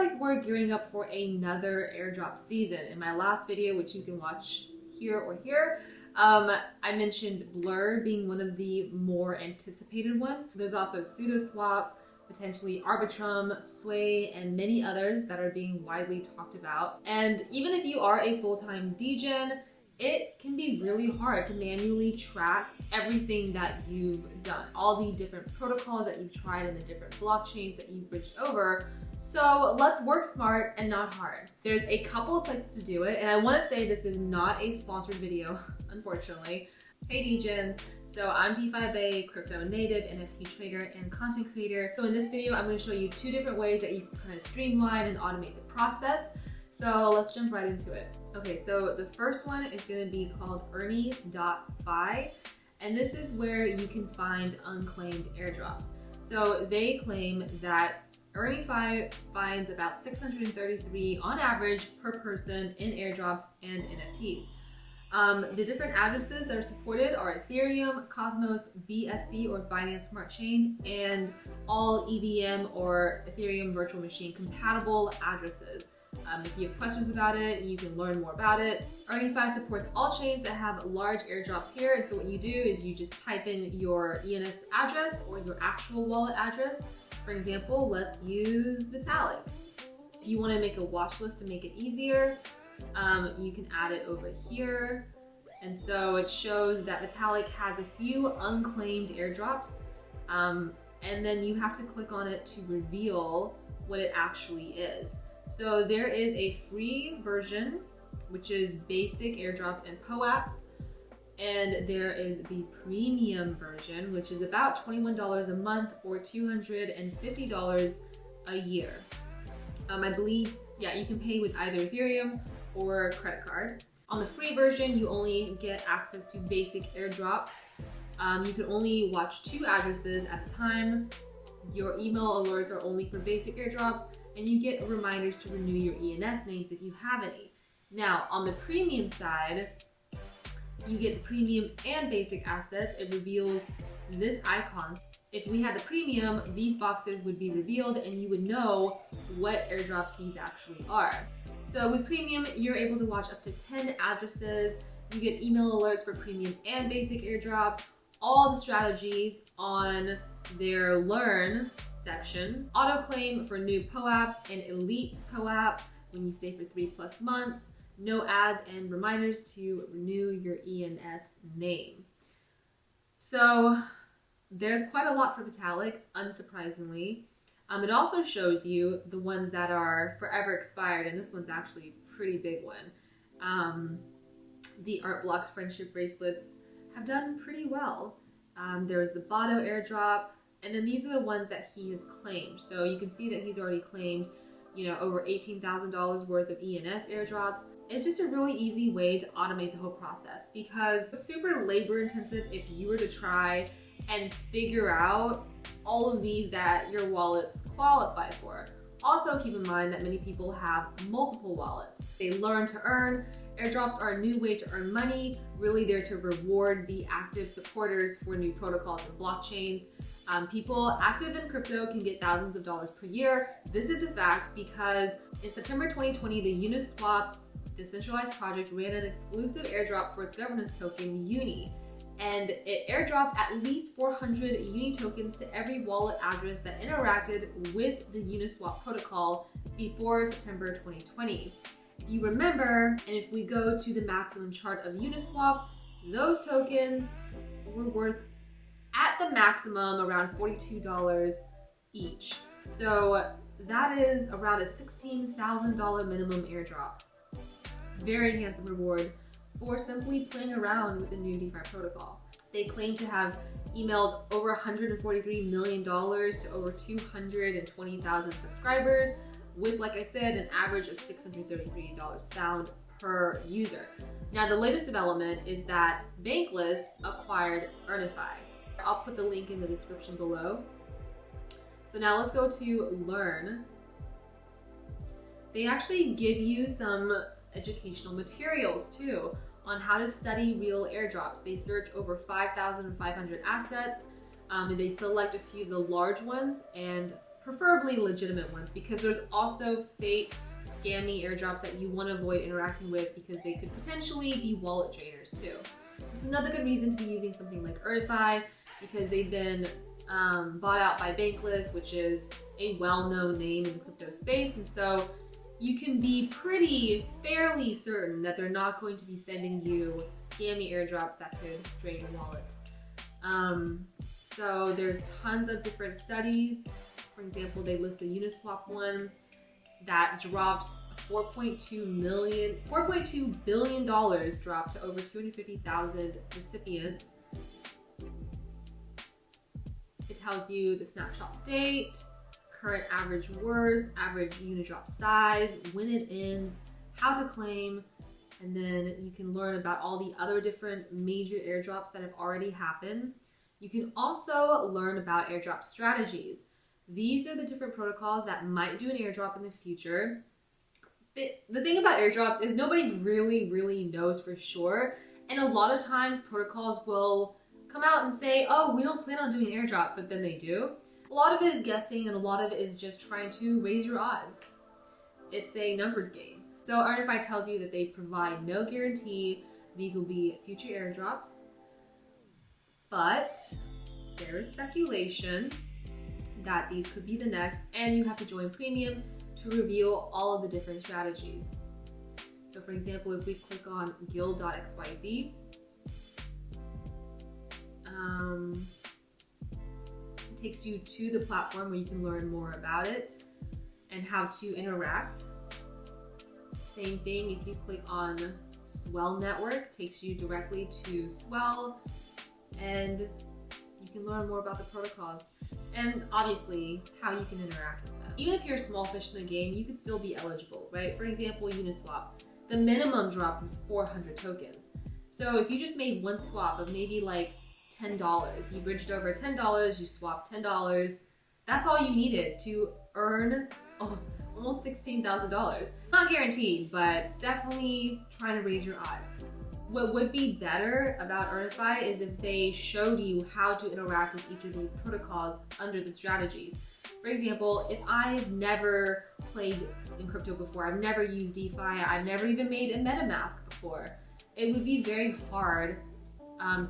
like we're gearing up for another airdrop season. In my last video, which you can watch here or here, I mentioned Blur being one of the more anticipated ones. There's also SudoSwap, potentially Arbitrum, Sway, and many others that are being widely talked about. And even if you are a full-time degen, it can be really hard to manually track everything that you've done, all the different protocols that you've tried and the different blockchains that you've bridged over. So let's work smart and not hard. There's a couple of places to do it, and I want to say this is not a sponsored video, unfortunately. Hey degens, so I'm DeFi Bay, crypto native, NFT trader, and content creator. So in this video, I'm going to show you 2 different ways that you can kind of streamline and automate the process. So let's jump right into it. Okay, so the first one is going to be called Earni.fi, and this is where you can find unclaimed airdrops. So they claim that Earnifi finds about 633 on average per person in airdrops and NFTs. The different addresses that are supported are Ethereum, Cosmos, BSC or Binance Smart Chain, and all EVM or Ethereum Virtual Machine compatible addresses. If you have questions about it, you can learn more about it. Earnifi supports all chains that have large airdrops here, and so what you do is you just type in your ENS address or your actual wallet address. For example, let's use Vitalik. If you want to make a watch list to make it easier, you can add it over here. And so it shows that Vitalik has a few unclaimed airdrops, and then you have to click on it to reveal what it actually is. So there is a free version, which is basic airdrops and POAPs, and there is the premium version, which is about $21 a month or $250 a year. I believe, yeah, you can pay with either Ethereum or credit card. On the free version, you only get access to basic airdrops. You can only watch 2 addresses at a time. Your email alerts are only for basic airdrops, and you get reminders to renew your ENS names if you have any. Now, on the premium side, you get the premium and basic assets. It reveals this icon. If we had the premium, these boxes would be revealed and you would know what airdrops these actually are. So with premium, you're able to watch up to 10 addresses. You get email alerts for premium and basic airdrops, all the strategies on their learn section, auto claim for new POAPs and elite POAP when you stay for 3+ months, no ads and reminders to renew your ENS name. So there's quite a lot for Vitalik, unsurprisingly. It also shows you the ones that are forever expired, and this one's actually a pretty big one. The Art Blocks friendship bracelets have done pretty well. There's the Botto airdrop, and then these are the ones that he has claimed. So you can see that he's already claimed, over $18,000 worth of ENS airdrops. It's just a really easy way to automate the whole process because it's super labor intensive if you were to try and figure out all of these that your wallets qualify for. Also keep in mind that many people have multiple wallets. They learn to earn. Airdrops are a new way to earn money, really there to reward the active supporters for new protocols and blockchains. People active in crypto can get thousands of dollars per year. This is a fact because in September 2020, the Uniswap decentralized project ran an exclusive airdrop for its governance token, Uni. And it airdropped at least 400 Uni tokens to every wallet address that interacted with the Uniswap protocol before September 2020. If you remember, and if we go to the maximum chart of Uniswap, those tokens were worth at the maximum around $42 each. So that is around a $16,000 minimum airdrop. Very handsome reward for simply playing around with the new DeFi protocol. They claim to have emailed over $143 million to over 220,000 subscribers with, like I said, an average of $633 found per user. Now, the latest development is that Bankless acquired Earnifi. I'll put the link in the description below. So now let's go to Learn. They actually give you some educational materials too on how to study real airdrops. They search over 5,500 assets. They select a few of the large ones and preferably legitimate ones, because there's also fake scammy airdrops that you want to avoid interacting with because they could potentially be wallet drainers too. It's another good reason to be using something like Earnifi, because they've been bought out by Bankless, which is a well-known name in the crypto space, and so you can be fairly certain that they're not going to be sending you scammy airdrops that could drain your wallet. So there's tons of different studies. For example, they list the Uniswap one that dropped $4.2 billion dropped to over 250,000 recipients. It tells you the snapshot date, current average worth, average unit drop size, when it ends, how to claim, and then you can learn about all the other different major airdrops that have already happened. You can also learn about airdrop strategies. These are the different protocols that might do an airdrop in the future. The thing about airdrops is nobody really knows for sure, and a lot of times protocols will come out and say, oh, we don't plan on doing an airdrop, but then they do. A lot of it is guessing, and a lot of it is just trying to raise your odds. It's a numbers game. So Earnifi tells you that they provide no guarantee these will be future airdrops, but there is speculation that these could be the next, and you have to join premium to reveal all of the different strategies. So for example, if we click on guild.xyz, it takes you to the platform where you can learn more about it and how to interact. Same thing, if you click on Swell Network, it takes you directly to Swell, and you can learn more about the protocols and obviously how you can interact with them. Even if you're a small fish in the game, you could still be eligible, right? For example, Uniswap, the minimum drop was 400 tokens. So if you just made one swap of maybe like $10, you bridged over $10, you swapped $10, that's all you needed to earn almost $16,000. Not guaranteed, but definitely trying to raise your odds. What would be better about Earnifi is if they showed you how to interact with each of these protocols under the strategies. For example, if I've never played in crypto before, I've never used DeFi, I've never even made a MetaMask before, it would be very hard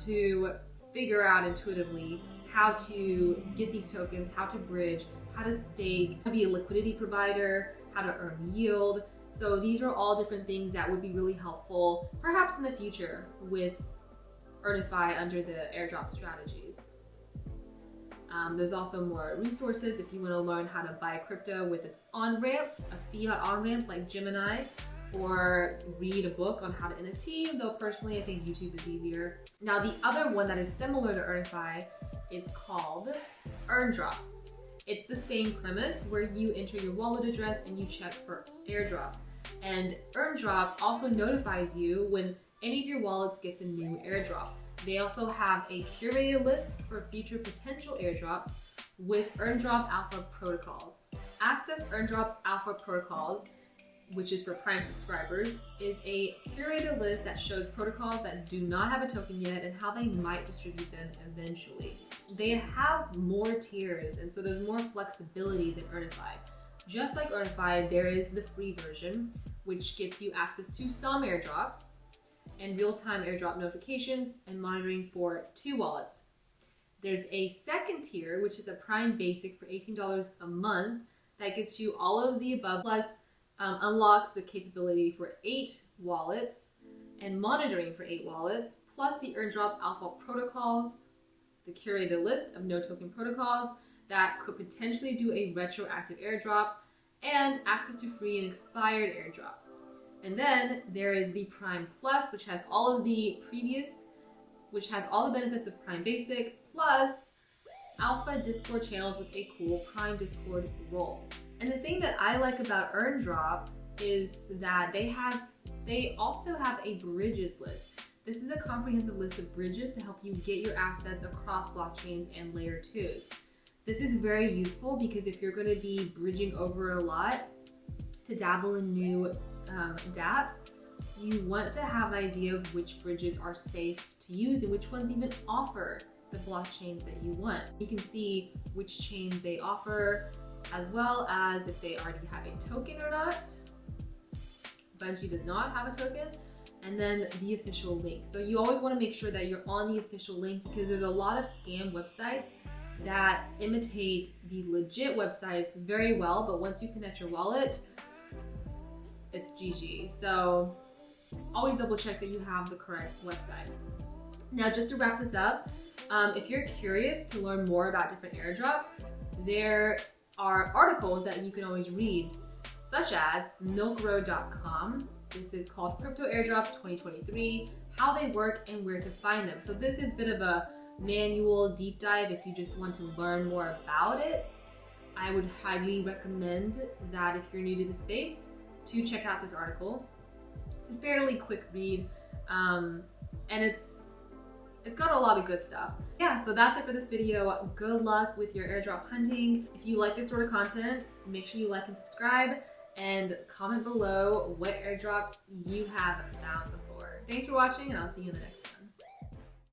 to figure out intuitively how to get these tokens, how to bridge, how to stake, how to be a liquidity provider, how to earn yield. So these are all different things that would be really helpful, perhaps in the future, with Earnifi under the airdrop strategies. There's also more resources if you want to learn how to buy crypto with an on-ramp, a fiat on-ramp like Gemini, or read a book on how to NFT, though personally I think YouTube is easier. Now the other one that is similar to Earnifi is called Airdrop. It's the same premise where you enter your wallet address and you check for airdrops. And Airdrop also notifies you when any of your wallets gets a new airdrop. They also have a curated list for future potential airdrops with Airdrop Alpha protocols. Access Airdrop Alpha protocols, which is for Prime subscribers, is a curated list that shows protocols that do not have a token yet and how they might distribute them eventually. They have more tiers, and so there's more flexibility than Earnifi. Just like Earnifi, there is the free version, which gets you access to some airdrops and real-time airdrop notifications and monitoring for 2 wallets. There's a second tier, which is a Prime Basic for $18 a month that gets you all of the above, plus unlocks the capability for 8 wallets and monitoring for 8 wallets, plus the Airdrop Alpha protocols, the curated list of no token protocols that could potentially do a retroactive airdrop, and access to free and expired airdrops. And then there is the Prime Plus, which has all of the which has all the benefits of Prime Basic, plus Alpha Discord channels with a cool Prime Discord role. And the thing that I like about Airdrop is that they also have a bridges list. This is a comprehensive list of bridges to help you get your assets across blockchains and layer 2s. This is very useful because if you're going to be bridging over a lot to dabble in new dApps, you want to have an idea of which bridges are safe to use and which ones even offer the blockchains that you want. You can see which chains they offer, as well as if they already have a token or not. Bungie does not have a token. And then the official link. So you always want to make sure that you're on the official link, because there's a lot of scam websites that imitate the legit websites very well, but once you connect your wallet, it's GG. So always double check that you have the correct website. Now, just to wrap this up, if you're curious to learn more about different airdrops, there are articles that you can always read, such as milkroad.com. This is called Crypto Airdrops 2023, how they work and where to find them. So this is a bit of a manual deep dive if you just want to learn more about it. I would highly recommend that if you're new to the space to check out this article. It's a fairly quick read, and it's got a lot of good stuff. Yeah, so that's it for this video. Good luck with your airdrop hunting. If you like this sort of content, make sure you like and subscribe, and comment below what airdrops you have found before. Thanks for watching, and I'll see you in the next one.